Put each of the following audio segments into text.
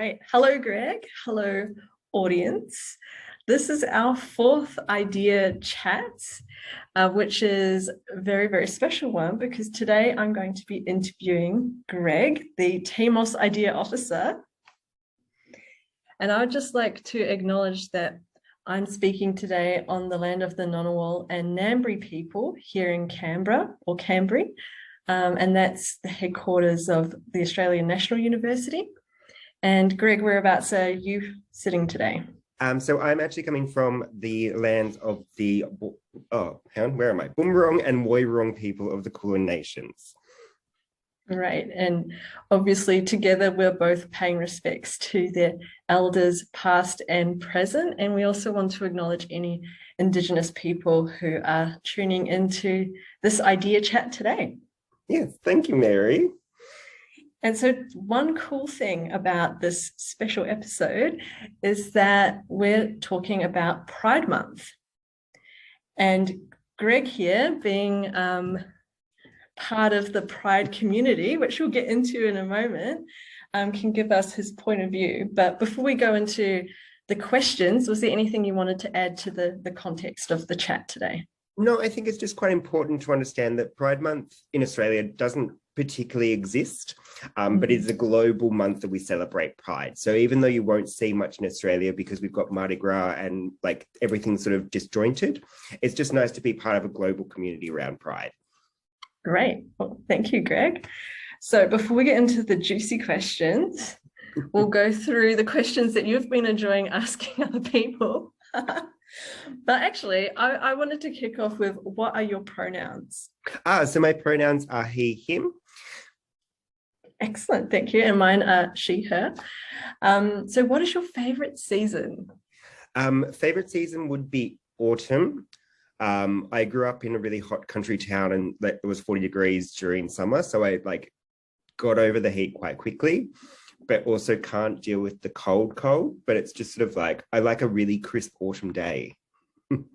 Right. Hello, Greg. Hello, audience. This is our fourth idea chat, which is a very, very special one because today I'm going to be interviewing Greg, the TMOS Idea Officer. And I would just like to acknowledge that I'm speaking today on the land of the Ngunnawal and Ngambri people here in Canberra or Cambry, and that's the headquarters of the Australian National University. And Greg, whereabouts are you sitting today? So I'm actually coming from the lands of the, where am I? Boonwurrung and Woiwurrung people of the Kulin Nations. Right, and obviously together we're both paying respects to their elders past and present, and we also want to acknowledge any Indigenous people who are tuning into this idea chat today. Yes, thank you, Mary. And so one cool thing about this special episode is that we're talking about Pride Month. And Greg here, being part of the Pride community, which we'll get into in a moment, can give us his point of view. But before we go into the questions, was there anything you wanted to add to the context of the chat today? No, I think it's just quite important to understand that Pride Month in Australia doesn't particularly exist, but it's a global month that we celebrate Pride. So even though you won't see much in Australia because we've got Mardi Gras and like everything's sort of disjointed, it's just nice to be part of a global community around Pride. Great. Well, thank you, Greg. So before we get into the juicy questions, we'll go through the questions that you've been enjoying asking other people. But actually, I wanted to kick off with, what are your pronouns? So my pronouns are he, him. Excellent, thank you. And mine are she, her. So what is your favorite season? Favorite season would be autumn. I grew up in a really hot country town and it was 40 degrees during summer. So I got over the heat quite quickly, but also can't deal with the cold, but it's just sort of like, I like a really crisp autumn day.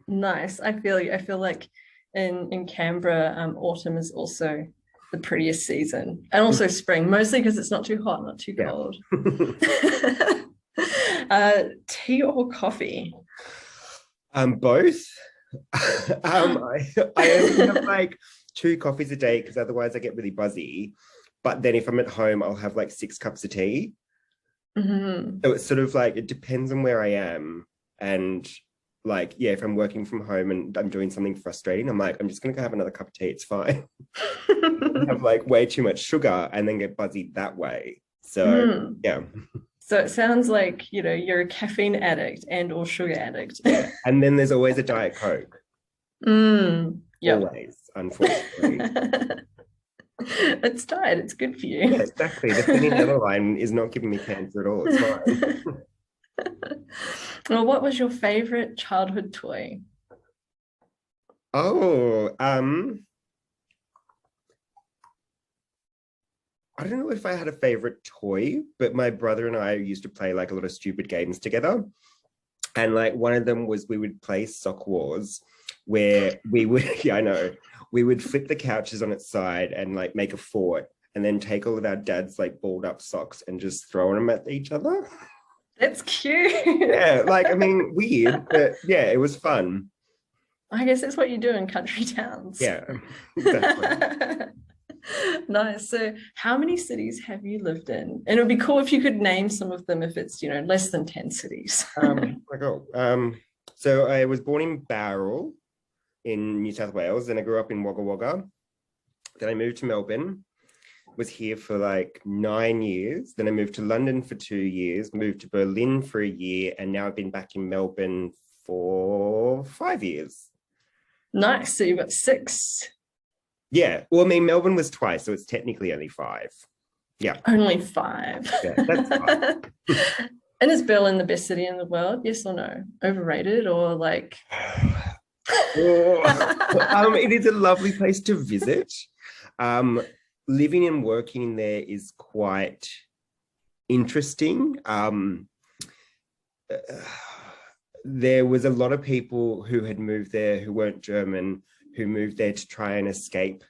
Nice. I feel like in Canberra, autumn is also the prettiest season, and also spring, mostly because it's not too hot, not too cold. Tea or coffee? Both. I only have like 2 coffees a day because otherwise I get really buzzy. But then if I'm at home, I'll have like 6 cups of tea. Mm-hmm. So it's sort of like, it depends on where I am. And like, yeah, if I'm working from home and I'm doing something frustrating, I'm like, I'm just going to go have another cup of tea. It's fine. Have like way too much sugar and then get buzzy that way. So, yeah. So it sounds like, you're a caffeine addict and or sugar addict. Yeah. And then there's always a Diet Coke. Yep. Always, unfortunately. It's diet, it's good for you. Yeah, exactly. The thin yellow line is not giving me cancer at all. It's fine. Well, what was your favorite childhood toy? Oh, I don't know if I had a favorite toy, but my brother and I used to play like a lot of stupid games together. And like one of them was we would play Sock Wars, where we would, we would flip the couches on its side and like make a fort and then take all of our dad's like balled up socks and just throw them at each other. That's cute. Yeah, like, I mean, weird, but yeah, it was fun. I guess that's what you do in country towns. Yeah, exactly. Nice. So how many cities have you lived in? And it would be cool if you could name some of them if it's, less than 10 cities. So I was born in Bowral in New South Wales, and I grew up in Wagga Wagga. Then I moved to Melbourne, was here for like 9 years. Then I moved to London for 2 years, moved to Berlin for a year, and now I've been back in Melbourne for 5 years. Nice. So you've got 6. Yeah. Well, I mean, Melbourne was twice, so it's technically only 5. Yeah. Only 5. Yeah, that's fine. And is Berlin the best city in the world? Yes or no? Overrated or like... It is a lovely place to visit. Living and working there is quite interesting. There was a lot of people who had moved there who weren't German, who moved there to try and escape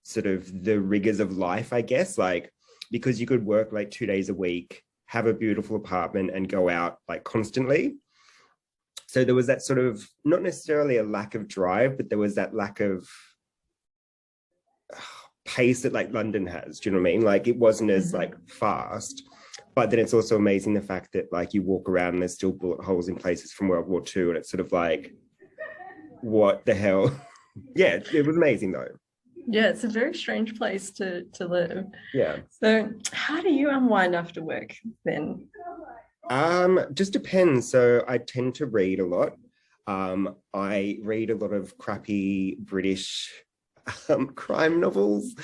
sort of the rigors of life, I guess, like because you could work like 2 days a week, have a beautiful apartment and go out like constantly. So there was that sort of, not necessarily a lack of drive, but there was that lack of pace that like London has. Do you know what I mean? Like it wasn't as like fast, but then it's also amazing the fact that like you walk around and there's still bullet holes in places from World War II, and it's sort of like, what the hell? Yeah, it was amazing though. Yeah, it's a very strange place to live. Yeah. So how do you unwind after work then? Just depends. So I tend to read a lot. I read a lot of crappy British crime novels.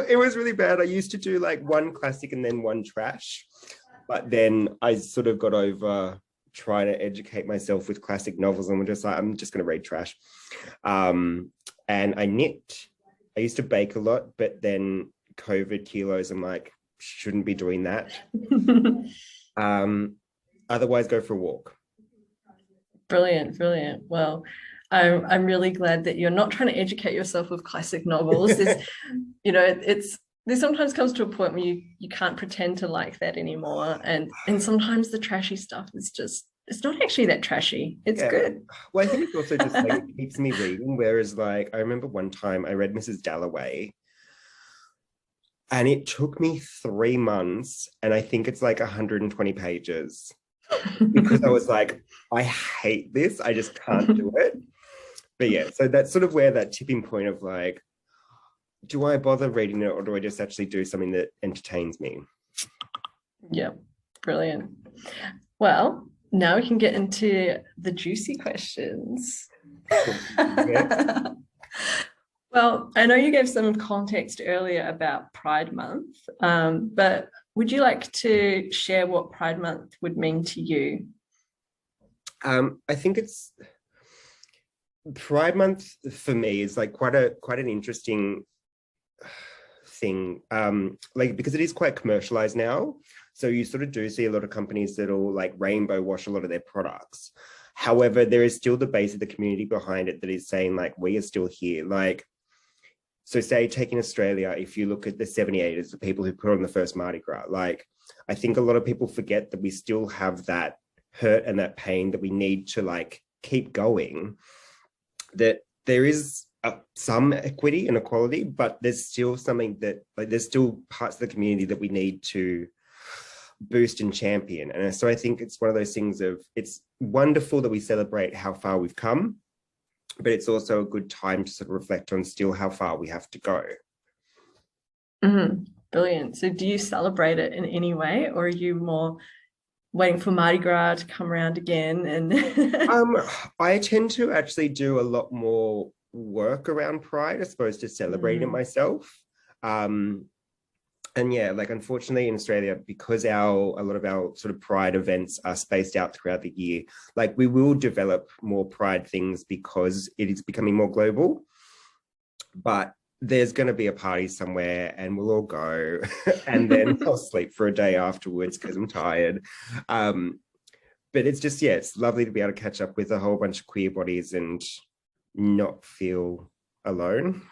It was really bad. I used to do like one classic and then one trash, but then I sort of got over trying to educate myself with classic novels, and I'm just going to read trash. And I knit. I used to bake a lot, but then COVID kilos, I'm like, shouldn't be doing that. Otherwise, go for a walk. Brilliant, brilliant. Well, I'm really glad that you're not trying to educate yourself with classic novels. There's, there sometimes comes to a point where you can't pretend to like that anymore, and sometimes the trashy stuff is just, it's not actually that trashy. It's good. Well, I think it's also just like it keeps me reading. Whereas, like, I remember one time I read Mrs. Dalloway, and it took me 3 months, and I think it's like 120 pages because I was like, I hate this. I just can't do it. But yeah, so that's sort of where that tipping point of like, do I bother reading it, or do I just actually do something that entertains me? Yeah, brilliant. Well, now we can get into the juicy questions. Yeah. Well, I know you gave some context earlier about Pride Month, but would you like to share what Pride Month would mean to you? I think it's Pride Month for me is like quite an interesting thing, like because it is quite commercialized now. So you sort of do see a lot of companies that'll like rainbow wash a lot of their products. However, there is still the base of the community behind it that is saying like, we are still here. Like, so say taking Australia, if you look at the 78ers, the people who put on the first Mardi Gras, like, I think a lot of people forget that we still have that hurt and that pain that we need to like keep going, that there is some equity and equality, but there's still something that like, there's still parts of the community that we need to boost and champion. And so I think it's one of those things of, it's wonderful that we celebrate how far we've come, but it's also a good time to sort of reflect on still how far we have to go. Brilliant. So do you celebrate it in any way, or are you more waiting for Mardi Gras to come around again? And I tend to actually do a lot more work around Pride as opposed to celebrating it myself. And yeah, like unfortunately in Australia, because a lot of our sort of Pride events are spaced out throughout the year, like we will develop more Pride things because it is becoming more global. But there's going to be a party somewhere and we'll all go and then I'll sleep for a day afterwards because I'm tired. But it's just, yeah, it's lovely to be able to catch up with a whole bunch of queer bodies and not feel alone.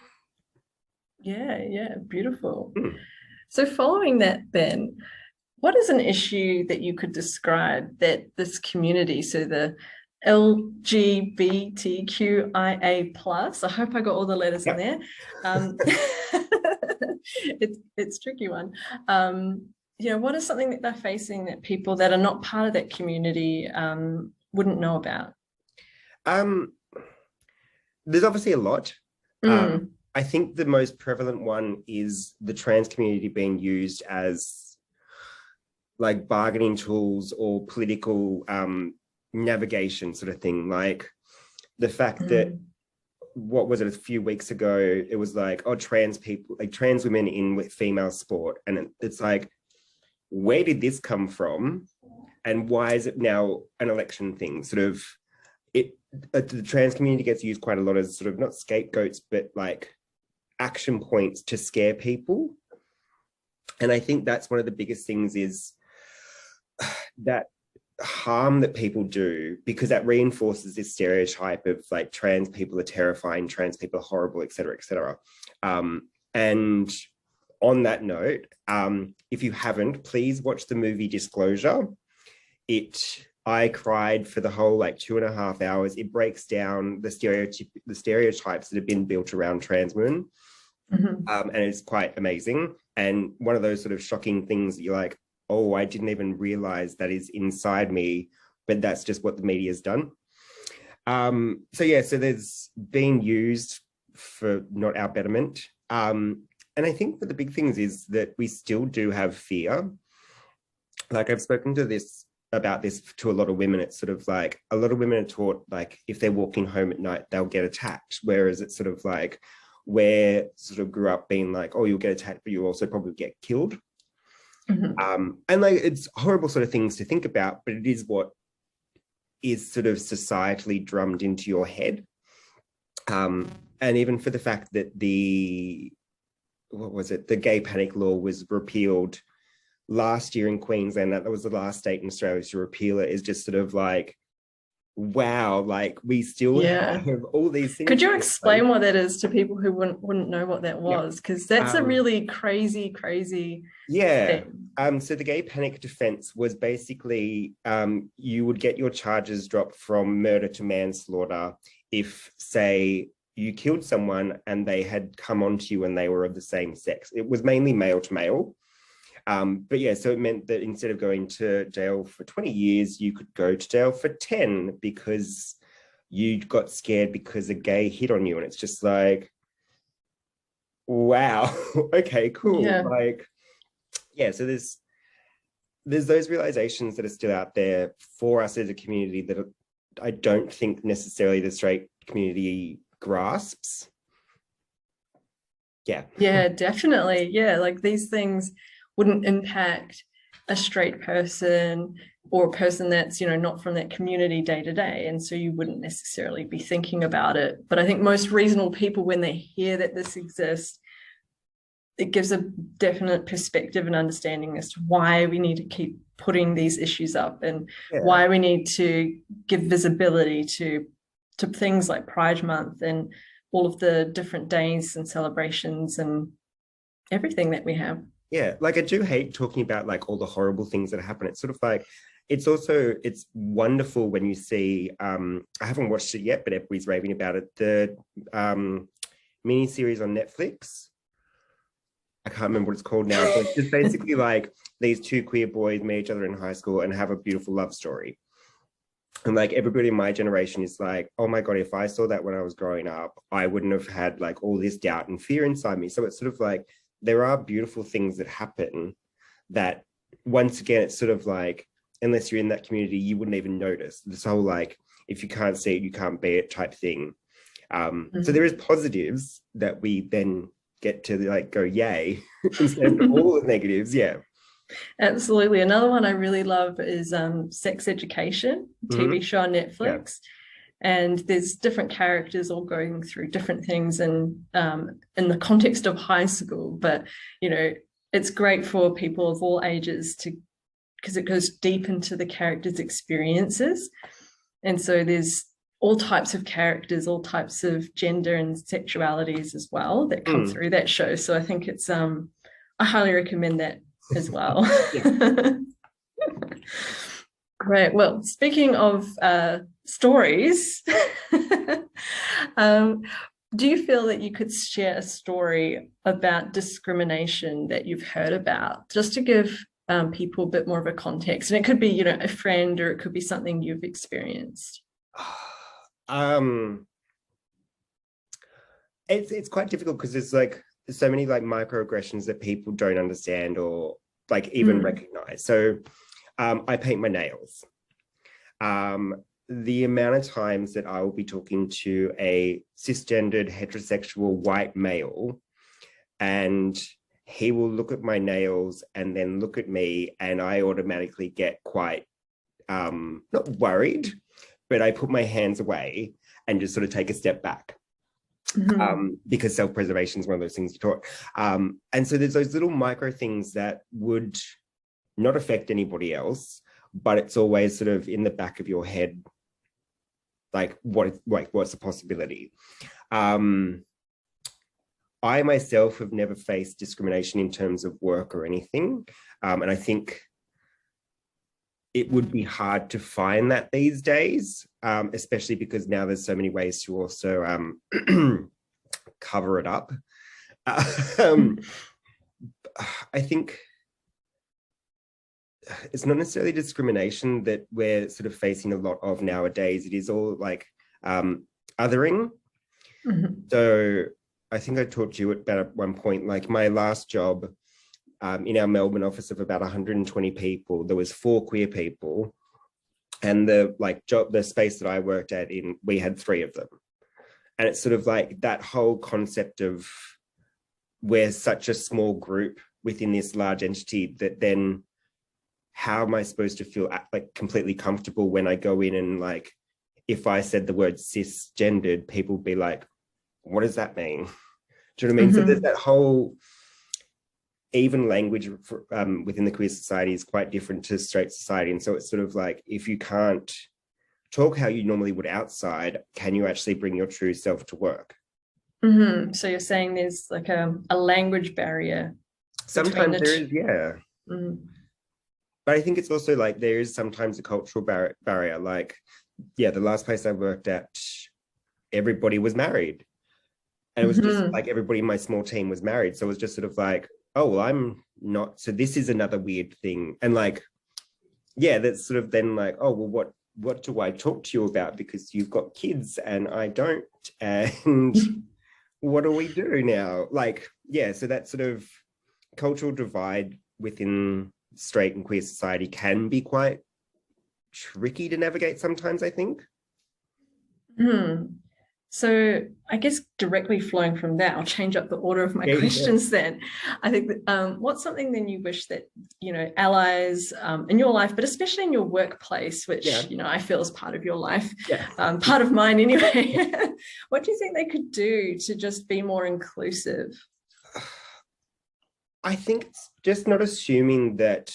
Yeah, beautiful. So following that then, what is an issue that you could describe that this community, so the LGBTQIA plus, I hope I got all the letters in there. It's a tricky one. What is something that they're facing that people that are not part of that community wouldn't know about? There's obviously a lot. I think the most prevalent one is the trans community being used as like bargaining tools or political navigation sort of thing. Like the fact that, what was it, a few weeks ago, it was like, oh, trans people, like trans women in with female sport. And it's like, where did this come from? And why is it now an election thing? Sort of, the trans community gets used quite a lot as sort of not scapegoats, but like action points to scare people. And I think that's one of the biggest things is that harm that people do, because that reinforces this stereotype of like trans people are terrifying, trans people are horrible, et cetera, et cetera. And on that note, if you haven't, please watch the movie Disclosure. I cried for the whole like 2.5 hours. It breaks down the stereotypes that have been built around trans women. And it's quite amazing. And one of those sort of shocking things that you're like, oh, I didn't even realize that is inside me, but that's just what the media's done. So there's being used for not our betterment. And I think that the big things is that we still do have fear. Like I've spoken about this to a lot of women. It's sort of like a lot of women are taught like if they're walking home at night, they'll get attacked. Whereas it's sort of like where sort of grew up being like, oh, you'll get attacked, but you'll also probably get killed. And like it's horrible sort of things to think about, but it is what is sort of societally drummed into your head. And even for the fact that the gay panic law was repealed last year in Queensland, that was the last state in Australia to repeal it, is just sort of like, wow, like we still have all these things. Could you explain what that is to people who wouldn't know what that was? Because that's a really crazy thing. So the gay panic defense was basically you would get your charges dropped from murder to manslaughter if, say, you killed someone and they had come onto you and they were of the same sex. It was mainly male to male. So it meant that instead of going to jail for 20 years, you could go to jail for 10 because you got scared because a gay hit on you. And it's just like, wow, okay, cool. So there's those realizations that are still out there for us as a community that I don't think necessarily the straight community grasps. Yeah, definitely. Yeah, like these things wouldn't impact a straight person or a person that's, not from that community day to day. And so you wouldn't necessarily be thinking about it. But I think most reasonable people, when they hear that this exists, it gives a definite perspective and understanding as to why we need to keep putting these issues up and why we need to give visibility to things like Pride Month and all of the different days and celebrations and everything that we have. Yeah, like I do hate talking about like all the horrible things that happen. It's sort of like, it's wonderful when you see, I haven't watched it yet, but everybody's raving about it, the mini series on Netflix. I can't remember what it's called now, but it's just basically like these two queer boys meet each other in high school and have a beautiful love story. And like everybody in my generation is like, oh my God, if I saw that when I was growing up, I wouldn't have had like all this doubt and fear inside me. So it's sort of like, there are beautiful things that happen that, once again, it's sort of like, unless you're in that community, you wouldn't even notice. This whole like, if you can't see it, you can't be it type thing. So there is positives that we then get to like go yay instead of all the negatives. Yeah. Absolutely. Another one I really love is Sex Education, TV show on Netflix. And there's different characters all going through different things and in the context of high school. But, it's great for people of all ages because it goes deep into the characters' experiences. And so there's all types of characters, all types of gender and sexualities as well that come through that show. So I think it's, I highly recommend that as well. Great. Well, speaking of stories, do you feel that you could share a story about discrimination that you've heard about, just to give people a bit more of a context? And it could be, a friend, or it could be something you've experienced. It's quite difficult because there's like so many like microaggressions that people don't understand or like even recognize. So I paint my nails. The amount of times that I will be talking to a cisgendered heterosexual white male and he will look at my nails and then look at me, and I automatically get quite not worried, but I put my hands away and just sort of take a step back. Because self-preservation is one of those things you're taught. And so there's those little micro things that would not affect anybody else, but it's always sort of in the back of your head, like what's the possibility? I myself have never faced discrimination in terms of work or anything. And I think it would be hard to find that these days, especially because now there's so many ways to also cover it up. I think it's not necessarily discrimination that we're sort of facing a lot of nowadays. It is all like othering. Mm-hmm. So I think I talked to you about at one point, like my last job in our Melbourne office of about 120 people, there was 4 queer people, and the space that I worked at in, we had 3 of them. And it's sort of like that whole concept of we're such a small group within this large entity that then how am I supposed to feel like completely comfortable when I go in and like, if I said the word cisgendered, people would be like, what does that mean? Do you know what I mean? Mm-hmm. So there's that whole, even language for, within the queer society is quite different to straight society. And so it's sort of like, if you can't talk how you normally would outside, can you actually bring your true self to work? Mm-hmm. So you're saying there's like a language barrier. Sometimes there is, yeah. Mm-hmm. But I think it's also like there is sometimes a cultural barrier. Like, yeah, the last place I worked at, everybody was married. And it was just like everybody in my small team was married. So it was just sort of like, oh, well, I'm not. So this is another weird thing. And like, yeah, that's sort of then like, oh, well, what do I talk to you about? Because you've got kids and I don't. And what do we do now? Like, yeah, so that sort of cultural divide within straight and queer society can be quite tricky to navigate sometimes, I think. So I guess directly flowing from that, I'll change up the order of my questions then. I think that, what's something then you wish that, you know, allies in your life, but especially in your workplace, which, you know, I feel is part of your life, part of mine anyway. What do you think they could do to just be more inclusive? I think it's just not assuming that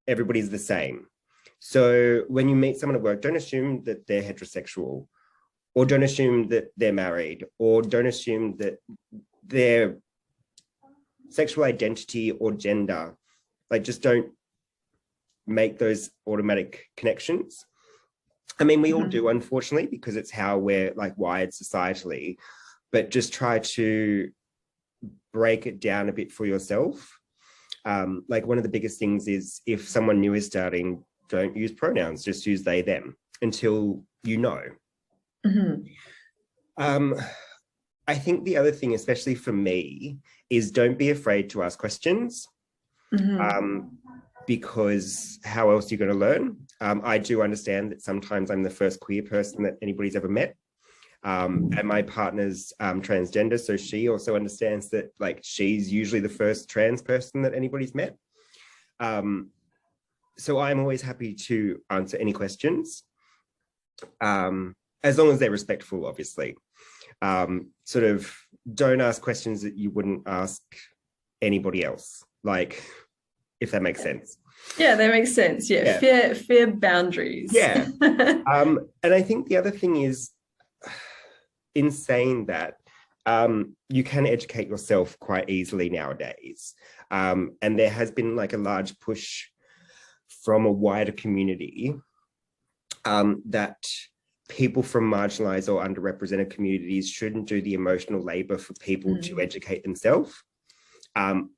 everybody's the same. So when you meet someone at work, don't assume that they're heterosexual, or don't assume that they're married, or don't assume that their sexual identity or gender, like just don't make those automatic connections. I mean, we all do, unfortunately, because it's how we're like wired societally, but just try to break it down a bit for yourself. Like one of the biggest things is if someone new is starting, don't use pronouns, just use they, them until you know. I think the other thing, especially for me, is don't be afraid to ask questions, because how else are you going to learn? I do understand that sometimes I'm the first queer person that anybody's ever met. And my partner's transgender, so she also understands that like she's usually the first trans person that anybody's met. So I'm always happy to answer any questions, as long as they're respectful, obviously. Sort of don't ask questions that you wouldn't ask anybody else, like, if that makes sense. Yeah, that makes sense. Yeah. Fair boundaries. Yeah. And I think the other thing is, in saying that, you can educate yourself quite easily nowadays. And there has been like a large push from a wider community that people from marginalized or underrepresented communities shouldn't do the emotional labor for people to educate themselves.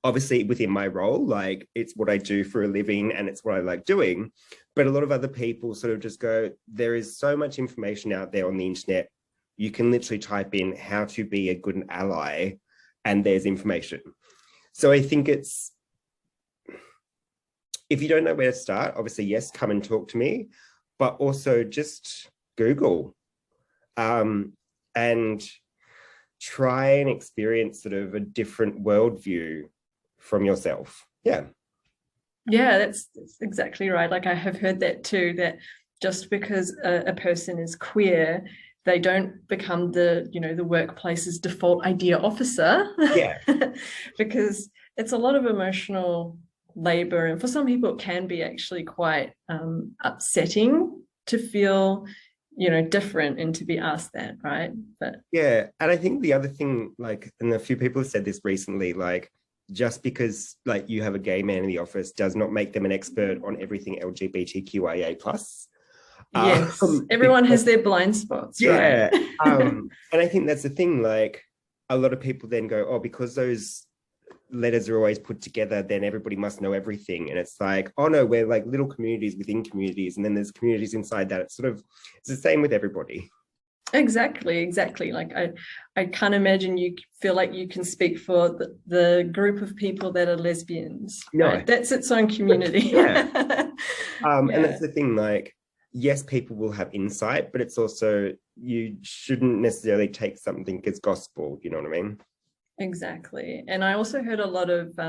Obviously within my role, like it's what I do for a living and it's what I like doing, but a lot of other people sort of just go, there is so much information out there on the internet. You can literally type in how to be a good ally and there's information. So I think it's, if you don't know where to start, obviously, yes, come and talk to me, but also just Google and try and experience sort of a different worldview from yourself. Yeah. Yeah, that's exactly right. Like I have heard that too, that just because a person is queer, they don't become the, you know, the workplace's default idea officer. Yeah. Because it's a lot of emotional labor. And for some people, it can be actually quite upsetting to feel, different and to be asked that, right? But yeah, and I think the other thing, like, and a few people have said this recently, like, just because like you have a gay man in the office does not make them an expert on everything LGBTQIA plus. yes, everyone has their blind spots, right? Yeah. And I think that's the thing, like a lot of people then go, oh, because those letters are always put together, then everybody must know everything. And it's like, oh no, we're like little communities within communities, and then there's communities inside that. It's the same with everybody. Exactly. Like I can't imagine you feel like you can speak for the group of people that are lesbians, No. right? That's its own community. Yeah. Yeah. And that's the thing, like, yes, people will have insight, but it's also, you shouldn't necessarily take something as gospel, you know what I mean? Exactly. And I also heard a lot of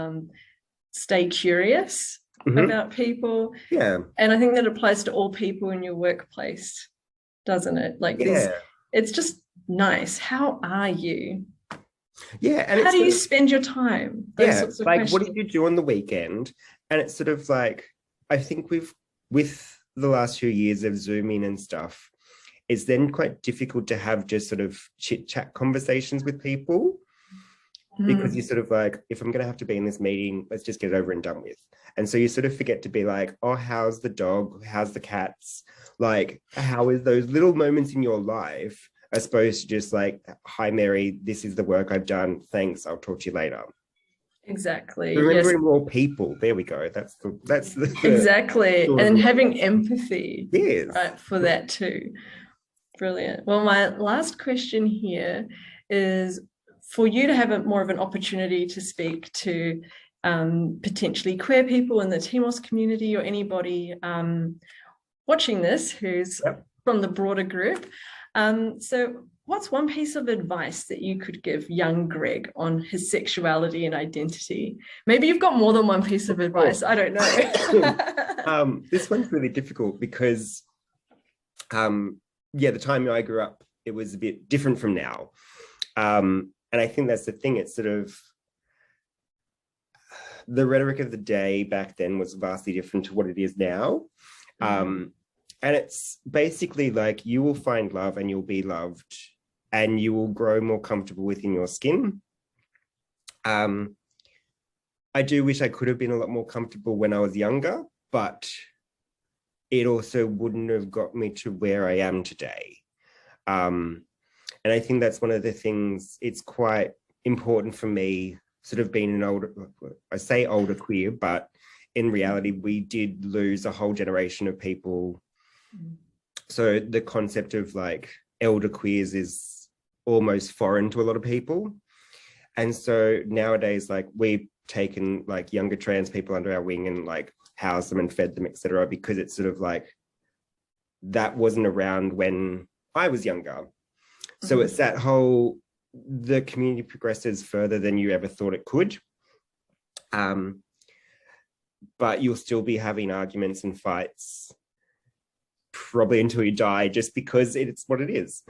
stay curious about people. Yeah. And I think that applies to all people in your workplace, doesn't it? Like it's just nice. How are you? Yeah. And how do you spend your time? Those sorts of like questions. what did you do on the weekend? And it's sort of like, I think with the last few years of Zooming and stuff, it's then quite difficult to have just sort of chit chat conversations with people, because you're sort of like, if I'm going to have to be in this meeting, let's just get it over and done with. And so you sort of forget to be like, oh, how's the dog? How's the cats? Like, how is those little moments in your life as opposed to just like, hi, Mary, this is the work I've done. Thanks. I'll talk to you later. Exactly. Remembering more people. There we go. That's the exactly. And having empathy, yes, right, for that too. Brilliant. Well, my last question here is for you to have more of an opportunity to speak to potentially queer people in the TMOS community, or anybody watching this who's from the broader group. So what's one piece of advice that you could give young Greg on his sexuality and identity? Maybe you've got more than one piece of advice. I don't know. This one's really difficult because, the time I grew up, it was a bit different from now. And I think that's the thing. It's sort of, the rhetoric of the day back then was vastly different to what it is now. And it's basically like, you will find love and you'll be loved and you will grow more comfortable within your skin. I do wish I could have been a lot more comfortable when I was younger, but it also wouldn't have got me to where I am today. And I think that's one of the things, it's quite important for me, sort of being an older, I say older queer, but in reality, we did lose a whole generation of people. So the concept of like elder queers is almost foreign to a lot of people. And so nowadays, like, we've taken like younger trans people under our wing and like housed them and fed them, etc., because it's sort of like, that wasn't around when I was younger. So it's that whole, the community progresses further than you ever thought it could. But you'll still be having arguments and fights probably until you die, just because it's what it is.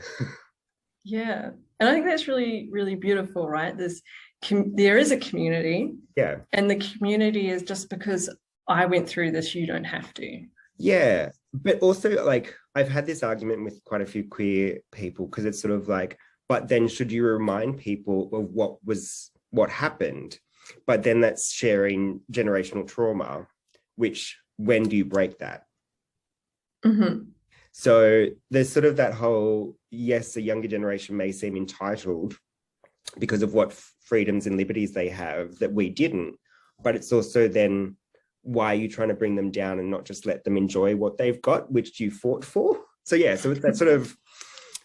Yeah. And I think that's really, really beautiful, right? There is a community. Yeah. And the community is, just because I went through this, you don't have to. Yeah. But also, like, I've had this argument with quite a few queer people, because it's sort of like, but then should you remind people of what happened? But then that's sharing generational trauma, which, when do you break that? So there's sort of that whole, yes, a younger generation may seem entitled because of what freedoms and liberties they have that we didn't, but it's also then, why are you trying to bring them down and not just let them enjoy what they've got, which you fought for? So yeah, so it's that sort of,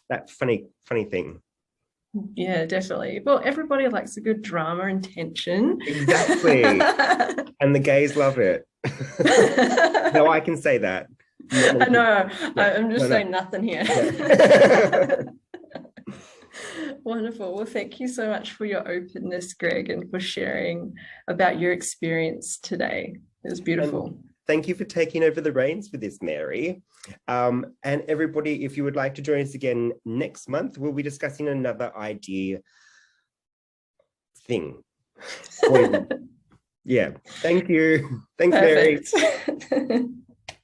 that funny thing. Yeah, definitely. Well, everybody likes a good drama and tension. Exactly. And the gays love it. No, I can say that. I know. Yeah. I'm just saying nothing here. Yeah. Wonderful. Well, thank you so much for your openness, Greg, and for sharing about your experience today. It was beautiful. And thank you for taking over the reins for this, Mary. And everybody, if you would like to join us again next month, we'll be discussing another idea thing. Yeah. Thank you. Thanks, Perfect. Mary.